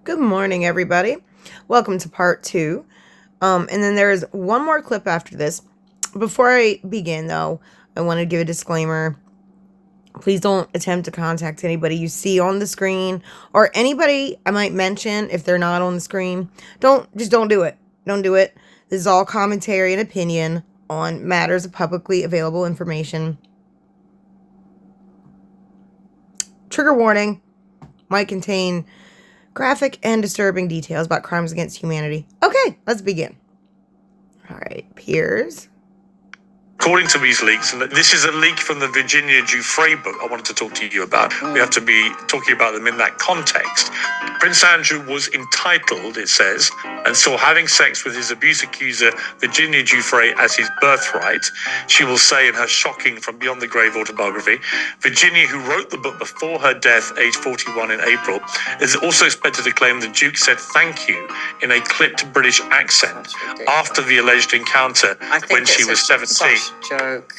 Good morning, everybody. Welcome to part two. And then there's one more clip after this. Before I begin, though, I want to give a disclaimer. Please don't attempt to contact anybody you see on the screen or anybody I might mention if they're not on the screen. Don't do it. Don't do it. This is all commentary and opinion on matters of publicly available information. Trigger warning might contain graphic and disturbing details about crimes against humanity. Okay, let's begin. All right, Piers. According to these leaks, and this is a leak from the Virginia Giuffre book I wanted to talk to you about. We have to be talking about them in that context. Prince Andrew was entitled, it says, and saw having sex with his abuse accuser, Virginia Giuffre, as his birthright. She will say in her shocking From Beyond the Grave autobiography. Virginia, who wrote the book before her death, age 41 in April, is also expected to claim the Duke said thank you in a clipped British accent after the alleged encounter when she was 17. Joke.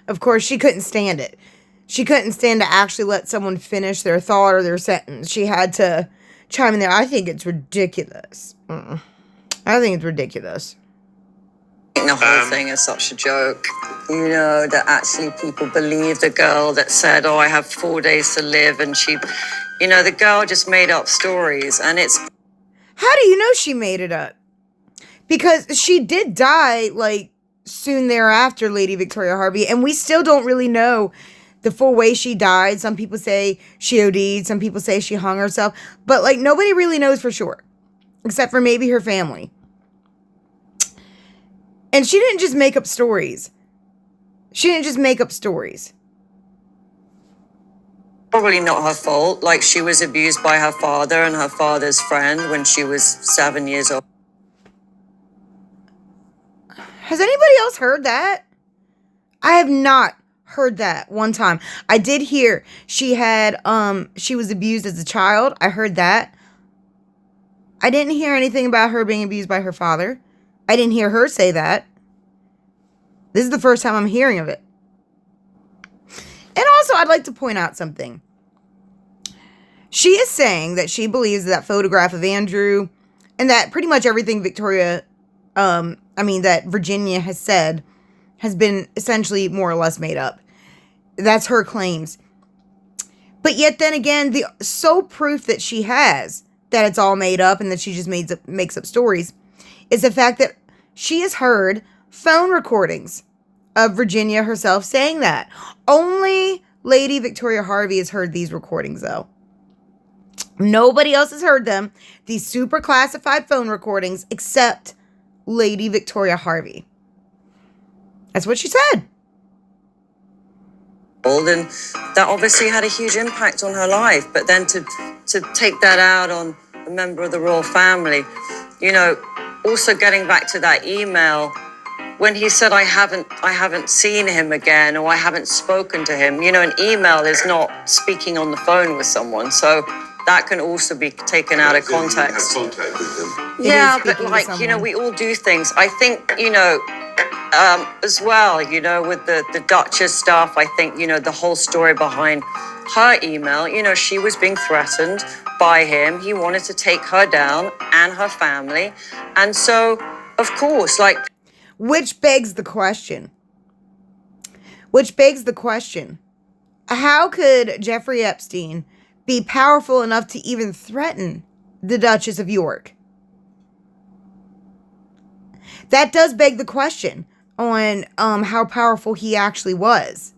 Of course, she couldn't stand it. She couldn't stand to actually let someone finish their thought or their sentence. She had to chime in there. I think it's ridiculous. I think it's ridiculous. The whole thing is such a joke. You know, that actually people believe the girl that said, oh, I have 4 days to live. And she, you know, the girl just made up stories. And it's... How do you know she made it up? Because she did die, like, soon thereafter, Lady Victoria Hervey, and we still don't really know the full way she died. Some people say she OD'd, some people say she hung herself, but like nobody really knows for sure, except for maybe her family. And she didn't just make up stories. Probably not her fault. Like, she was abused by her father and her father's friend when she was 7 years old. Has anybody else heard that? I have not heard that one time. I did hear she was abused as a child. I heard that. I didn't hear anything about her being abused by her father. I didn't hear her say that. This is the first time I'm hearing of it. And also, I'd like to point out something. She is saying that she believes that photograph of Andrew and that pretty much everything that Virginia has said has been essentially more or less made up. That's her claims. But yet then again, the sole proof that she has that it's all made up and that she just makes up stories is the fact that she has heard phone recordings of Virginia herself saying that. Only Lady Victoria Hervey has heard these recordings, though. Nobody else has heard them. These super classified phone recordings, except Lady Victoria Hervey. That's what she said. And that obviously had a huge impact on her life. But then to take that out on a member of the royal family, you know, also getting back to that email, when he said, I haven't seen him again, or I haven't spoken to him, you know, an email is not speaking on the phone with someone. So that can also be taken out of context. Have contact with him. Yeah, but like, you know, we all do things. I think, you know, as well, you know, with the Duchess stuff, I think, you know, the whole story behind her email, you know, she was being threatened by him. He wanted to take her down and her family. And so, of course, like... Which begs the question. How could Jeffrey Epstein be powerful enough to even threaten the Duchess of York? That does beg the question on how powerful he actually was.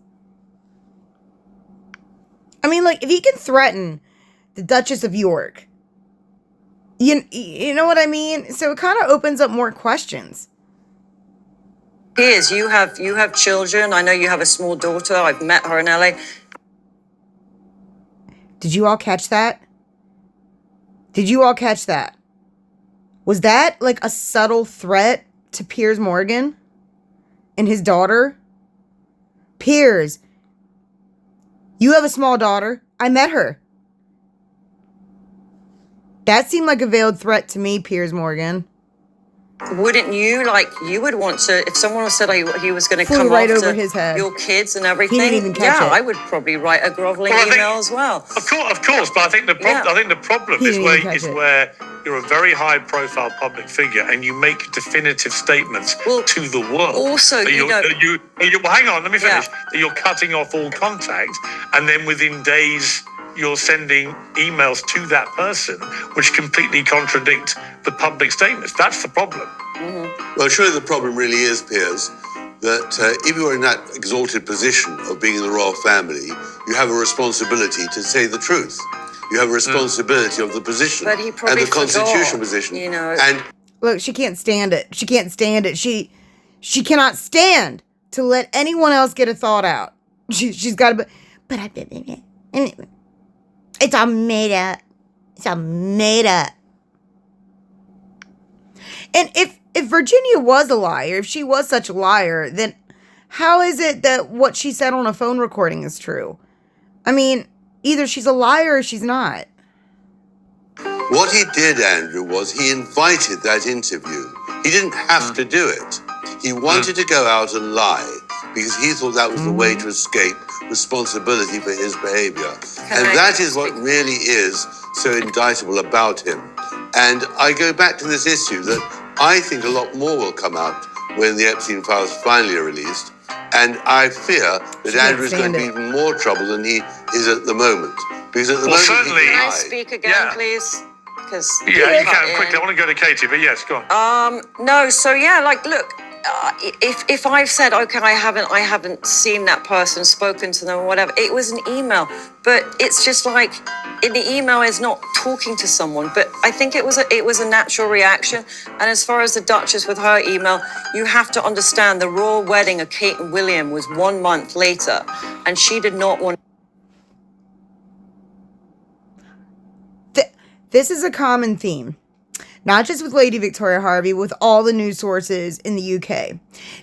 I mean, like, if he can threaten the Duchess of York, you know what I mean? So it kind of opens up more questions. Piers, you have children. I know you have a small daughter. I've met her in LA. Did you all catch that? Was that like a subtle threat to Piers Morgan and his daughter? Piers, you have a small daughter. I met her. That seemed like a veiled threat to me, Piers Morgan. wouldn't you, like, you would want to, if someone said he was going to Flew come right after over his head. your kids and everything, even catch it. I would probably write a groveling email as well. Of course, but I think the problem He is didn't even catch it. where you're a very high-profile public figure and you make definitive statements to the world. Also, well, hang on, let me finish. Yeah. That you're cutting off all contact, and then within days you're sending emails to that person which completely contradict the public statements. That's the problem. Well, surely the problem really is, Piers, that if you're in that exalted position of being in the royal family, you have a responsibility to say the truth. You have a responsibility of the position But he and probably the constitutional forgot, position. you know. And Look, she can't stand it. She can't stand it. She cannot stand to let anyone else get a thought out. She's got to be, but it's all made up. It's all made up. And if Virginia was a liar, if she was such a liar, then how is it that what she said on a phone recording is true? I mean, either she's a liar or she's not. what he did, Andrew, was he invited that interview. He didn't have to do it. He wanted to go out and lie because he thought that was the way to escape responsibility for his behavior. And that is what really is so indictable about him. And I go back to this issue that I think a lot more will come out when the Epstein files finally are released. And I fear that Andrew is going to be even more trouble than he is at the moment. Because at the moment, certainly. he can Can I hide. speak again, please? Because Yeah, you can quickly. I want to go to Katie, but yes, go on. No, so yeah, like, look, if I've said, okay, I haven't seen that person, spoken to them, or whatever, it was an email, but it's just like, in the email is not talking to someone, but I think it was a natural reaction. And as far as the Duchess with her email, you have to understand the royal wedding of Kate and William was 1 month later, and she did not want. This is a common theme, not just with Lady Victoria Hervey, with all the news sources in the UK.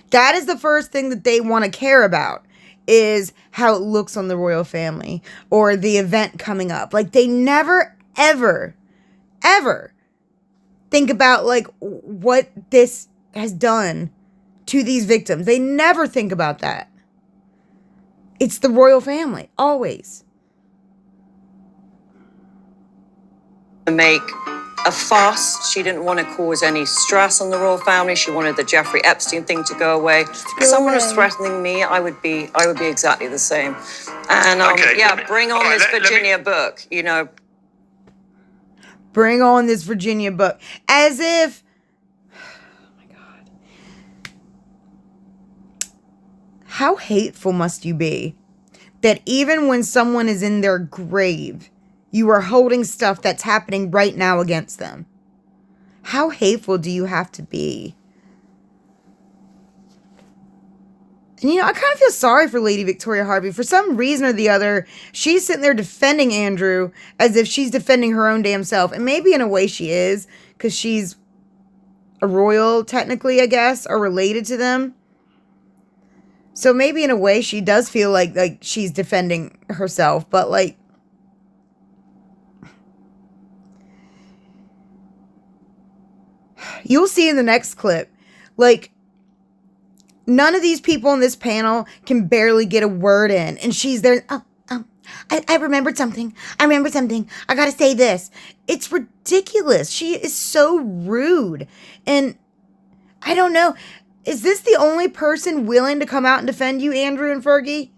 That is the first thing that they want to care about, is how it looks on the royal family or the event coming up. Like, they never, ever, ever think about, like, what this has done to these victims. They never think about that. It's the royal family, always. Make a fuss. She didn't want to cause any stress on the royal family. She wanted the Jeffrey Epstein thing to go away. If someone was threatening me, I would be exactly the same. And bring on this Virginia book, you know. Bring on this Virginia book. As if, oh my God. How hateful must you be that even when someone is in their grave, you are holding stuff that's happening right now against them? How hateful do you have to be? And, you know, I kind of feel sorry for Lady Victoria Hervey. For some reason or the other, she's sitting there defending Andrew as if she's defending her own damn self. And maybe in a way she is, because she's a royal, technically, I guess, or related to them. So maybe in a way she does feel like she's defending herself. But, like, you'll see in the next clip, like, none of these people on this panel can barely get a word in. And she's there, I remembered something. I gotta say this. It's ridiculous. She is so rude. And I don't know. Is this the only person willing to come out and defend you, Andrew and Fergie?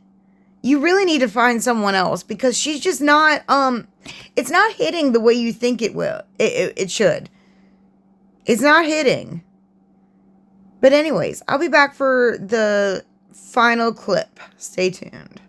You really need to find someone else, because she's just not, it's not hitting the way you think it will. It should. It's not hitting. But anyways, I'll be back for the final clip. Stay tuned.